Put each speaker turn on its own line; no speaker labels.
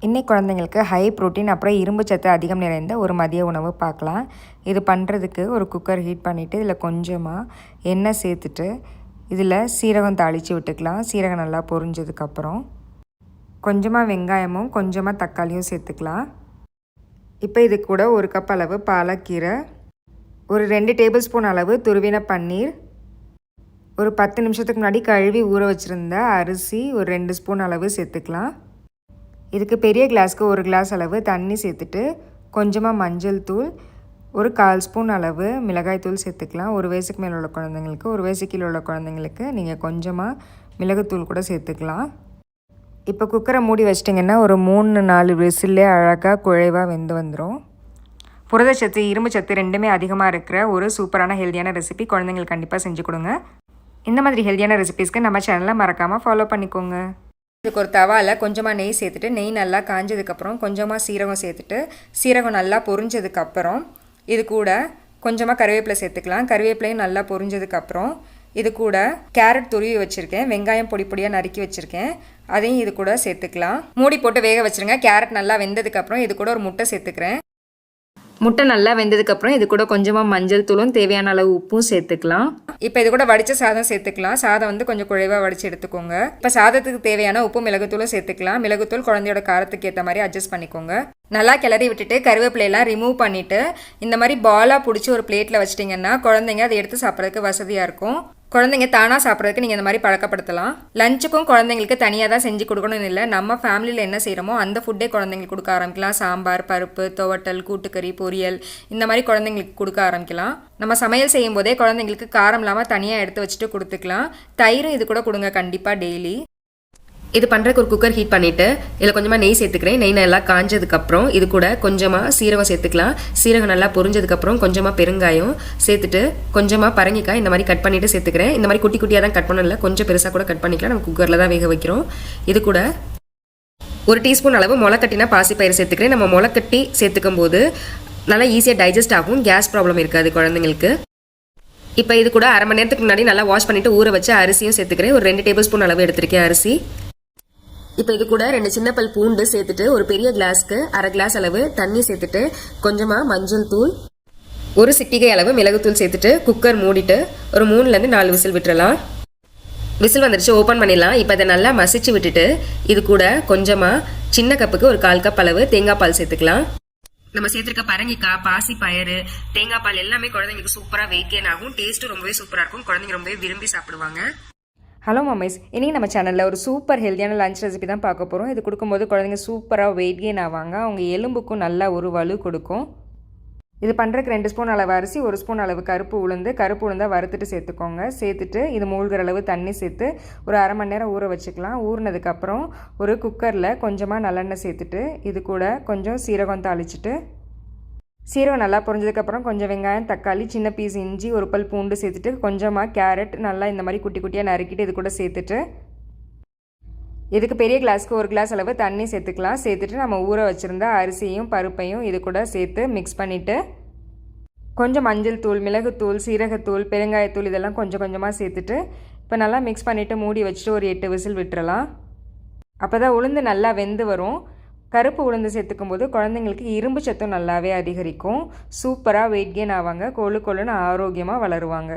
இன்னைக்கு குழந்தைங்களுக்கு high protein அப்புறம் இரும்பு சத்து அதிகம் நிறைந்த ஒரு மதிய உணவு பார்க்கலாம். இது பண்ணுறதுக்கு ஒரு குக்கர் ஹீட் பண்ணிவிட்டு இதில் கொஞ்சமாக எண்ணெய் சேர்த்துட்டு இதில் சீரகம் தாளித்து விட்டுக்கலாம். சீரகம் நல்லா பொரிஞ்சதுக்கப்புறம் கொஞ்சமாக வெங்காயமும் கொஞ்சமாக தக்காளியும் சேர்த்துக்கலாம். இப்போ இது கூட ஒரு கப் அளவு பாலக்கீரை, ஒரு 2 டேபிள் ஸ்பூன் அளவு துருவின பன்னீர், ஒரு 10 நிமிஷத்துக்கு முன்னாடி கழுவி ஊற வச்சுருந்த அரிசி ஒரு 2 ஸ்பூன் அளவு சேர்த்துக்கலாம். இதுக்கு பெரிய கிளாஸ்க்கு ஒரு கிளாஸ் அளவு தண்ணி சேர்த்துட்டு கொஞ்சமாக மஞ்சள் தூள், ஒரு 1/4 ஸ்பூன் அளவு மிளகாய் தூள் சேர்த்துக்கலாம். ஒரு வயசுக்கு மேலே உள்ள குழந்தைங்களுக்கு, ஒரு வயசுக்கு கீழே உள்ள குழந்தைங்களுக்கு நீங்கள் கொஞ்சமாக மிளகுத்தூள் கூட சேர்த்துக்கலாம். இப்போ குக்கரை மூடி வச்சிட்டிங்கன்னா ஒரு 3-4 விசில்லே அழகாக குழைவாக வெந்து வந்துடும். புரதச்சத்து இரும்பு சத்து ரெண்டுமே அதிகமாக இருக்கிற ஒரு சூப்பரான ஹெல்த்தியான ரெசிபி குழந்தைங்களுக்கு கண்டிப்பாக செஞ்சு கொடுங்க. இந்த மாதிரி ஹெல்த்தியான ரெசிபிஸ்க்கு நம்ம சேனலை மறக்காமல் ஃபாலோ பண்ணிக்கோங்க. இதுக்கு ஒரு தவாவில் கொஞ்சமாக நெய் சேர்த்துட்டு நெய் நல்லா காஞ்சதுக்கப்புறம் கொஞ்சமாக சீரகம் சேர்த்துட்டு சீரகம் நல்லா பொரிஞ்சதுக்கப்புறம் இது கூட கொஞ்சமாக கருவேப்பிலை சேர்த்துக்கலாம். கருவேப்பிலையும் நல்லா பொரிஞ்சதுக்கப்புறம் இது கூட கேரட் துருவி வச்சுருக்கேன், வெங்காயம் பொடி பொடியாக நறுக்கி வச்சுருக்கேன், அதையும் இது கூட சேர்த்துக்கலாம். மூடி போட்டு வேக வச்சுருங்க. கேரட் நல்லா வெந்ததுக்கப்புறம் இது கூட ஒரு முட்டை சேர்த்துக்கிறேன். முட்டை நல்லா வெந்ததுக்கப்புறம் இது கூட கொஞ்சமாக மஞ்சள் தூளும் தேவையான அளவு உப்பும் சேர்த்துக்கலாம். இப்போ இது கூட வடித்த சாதம் சேர்த்துக்கலாம். சாதம் கொஞ்சம் குழைவாக வடித்து எடுத்துக்கோங்க. இப்போ சாதத்துக்கு தேவையான உப்பு மிளகுத்தூளும் சேர்த்துக்கலாம். மிளகுத்தூள் குழந்தையோட காரத்துக்கு ஏற்ற மாதிரி அட்ஜஸ்ட் பண்ணிக்கோங்க. நல்லா கிளறி விட்டுட்டு கருவேப்பிலையெல்லாம் ரிமூவ் பண்ணிவிட்டு இந்த மாதிரி பாலாக பிடிச்சி ஒரு பிளேட்டில் வச்சிட்டிங்கன்னா குழந்தைங்க அதை எடுத்து சாப்பிட்றதுக்கு வசதியாக இருக்கும். குழந்தைங்க தானாக சாப்பிட்றதுக்கு நீங்கள் இந்த மாதிரி பழக்கப்படுத்தலாம். லஞ்சுக்கும் குழந்தைங்களுக்கு தனியாக தான் செஞ்சு கொடுக்கணும்னு இல்லை, நம்ம ஃபேமிலியில் என்ன செய்கிறோமோ அந்த ஃபுட்டே குழந்தைங்களுக்கு கொடுக்க ஆரம்பிக்கலாம். சாம்பார், பருப்பு, துவட்டல், கூட்டுக்கறி, பொரியல் இந்த மாதிரி குழந்தைங்களுக்கு கொடுக்க ஆரம்பிக்கலாம். நம்ம சமையல் செய்யும் போதே குழந்தைங்களுக்கு காரம் இல்லாமல் தனியாக எடுத்து வச்சுட்டு கொடுத்துக்கலாம். தயிர் இது கூட கொடுங்க கண்டிப்பாக டெய்லி. இது பண்ணுறதுக்கு ஒரு குக்கர் ஹீட் பண்ணிவிட்டு இதில் கொஞ்சமாக நெய் சேர்த்துக்கிறேன். நெய் நல்லா காஞ்சதுக்கப்புறம் இது கூட கொஞ்சமாக சீரகம் சேர்த்துக்கலாம். சீரகம் நல்லா பொரிஞ்சதுக்கப்புறம் கொஞ்சமாக பெருங்காயம் சேர்த்துட்டு கொஞ்சமாக பரங்கிக்காய் இந்த மாதிரி கட் பண்ணிவிட்டு சேர்த்துக்கிறேன். இந்த மாதிரி குட்டி குட்டியாக தான் கட் பண்ணல, கொஞ்சம் பெருசாக கூட கட் பண்ணிக்கலாம். நம்ம குக்கரில் தான் வேக வைக்கிறோம். இது கூட 1 டீஸ்பூன் அளவு முளைக்கட்டினா பாசிப்பயிறு சேர்த்துக்கிறேன். நம்ம முளைக்கட்டி சேர்த்துக்கும் போது நல்லா ஈஸியாக டைஜஸ்ட் ஆகும், கேஸ் ப்ராப்ளம் இருக்காது குழந்தைங்களுக்கு. இப்போ இது கூட அரை மணி நேரத்துக்கு முன்னாடி நல்லா வாஷ் பண்ணிவிட்டு ஊற வச்சு அரிசியும் சேர்த்துக்கிறேன். ஒரு 2 டேபிள் ஸ்பூன் அளவு எடுத்திருக்கேன் அரிசி. இப்போ இது கூட 2 சின்ன பல் பூண்டு சேர்த்துட்டு ஒரு பெரிய கிளாஸ்க்கு அரை கிளாஸ் அளவு தண்ணி சேர்த்துட்டு கொஞ்சமாக மஞ்சள் தூள், ஒரு சிட்டிகை அளவு மிளகுத்தூள் சேர்த்துட்டு குக்கர் மூடிட்டு ஒரு 3-4 விசில் விட்டுறலாம். விசில் வந்துடுச்சு, ஓப்பன் பண்ணிடலாம். இப்போ அதை நல்லா மசிச்சு விட்டுட்டு இது கூட கொஞ்சமாக சின்ன கப்புக்கு ஒரு 1/4 கப் அளவு தேங்காய் பால் சேர்த்துக்கலாம். நம்ம சேர்த்துருக்க பரங்கிக்காய், பாசி பயறு, தேங்காய் பால் எல்லாமே குழந்தைங்களுக்கு சூப்பராக வெயிட் கெயின் ஆகும். டேஸ்ட்டும் ரொம்பவே சூப்பராக இருக்கும். குழந்தைங்க ரொம்பவே விரும்பி சாப்பிடுவாங்க. ஹலோ மம்மிஸ், இன்றைக்கி நம்ம சேனலில் ஒரு சூப்பர் ஹெல்த்தியான லஞ்ச் ரெசிபி தான் பார்க்க போகிறோம். இது கொடுக்கும்போது குழந்தைங்க சூப்பராக வெயிட் கெயின் ஆவாங்க. அவங்க எலும்புக்கும் நல்லா ஒரு வலு கொடுக்கும். இது பண்ணுறதுக்கு 2 ஸ்பூன் அளவு அரிசி, 1 ஸ்பூன் அளவு கருப்பு உளுந்தை வறுத்துட்டு சேர்த்துக்கோங்க. சேர்த்துட்டு இது மூழ்கிற அளவு தண்ணி சேர்த்து ஒரு அரை மணி நேரம் ஊற வச்சுக்கலாம். ஊறினதுக்கப்புறம் ஒரு குக்கரில் கொஞ்சமாக நல்லெண்ணெய் சேர்த்துட்டு இது கூட கொஞ்சம் சீரகம் தாளிச்சிட்டு சீரகம் நல்லா பொரிஞ்சதுக்கப்புறம் கொஞ்சம் வெங்காயம், தக்காளி, சின்ன பீஸ் இஞ்சி, ஒரு பல் பூண்டு சேர்த்துட்டு கொஞ்சமாக கேரட் நல்லா இந்த மாதிரி குட்டி குட்டியாக நறுக்கிட்டு இது கூட சேர்த்துட்டு இதுக்கு பெரிய கிளாஸ்க்கு ஒரு கிளாஸ் அளவு தண்ணி சேர்த்துக்கலாம். சேர்த்துட்டு நம்ம ஊற வச்சுருந்த அரிசியும் பருப்பையும் இது கூட சேர்த்து மிக்ஸ் பண்ணிவிட்டு கொஞ்சம் மஞ்சள் தூள், மிளகுத்தூள், சீரகத்தூள், பெருங்காயத்தூள் இதெல்லாம் கொஞ்சம் கொஞ்சமாக சேர்த்துட்டு இப்போ நல்லா மிக்ஸ் பண்ணிவிட்டு மூடி வச்சுட்டு ஒரு 8 விசில் விட்டுறலாம். அப்போ தான் உளுந்து நல்லா வெந்து வரும். கருப்பு உளுந்து சேர்த்துக்கும் போது குழந்தைங்களுக்கு இரும்பு சத்தும் நல்லாவே அதிகரிக்கும். சூப்பராக வெயிட் கெயின் ஆவாங்க, கொழுன்னு ஆரோக்கியமாக வளருவாங்க.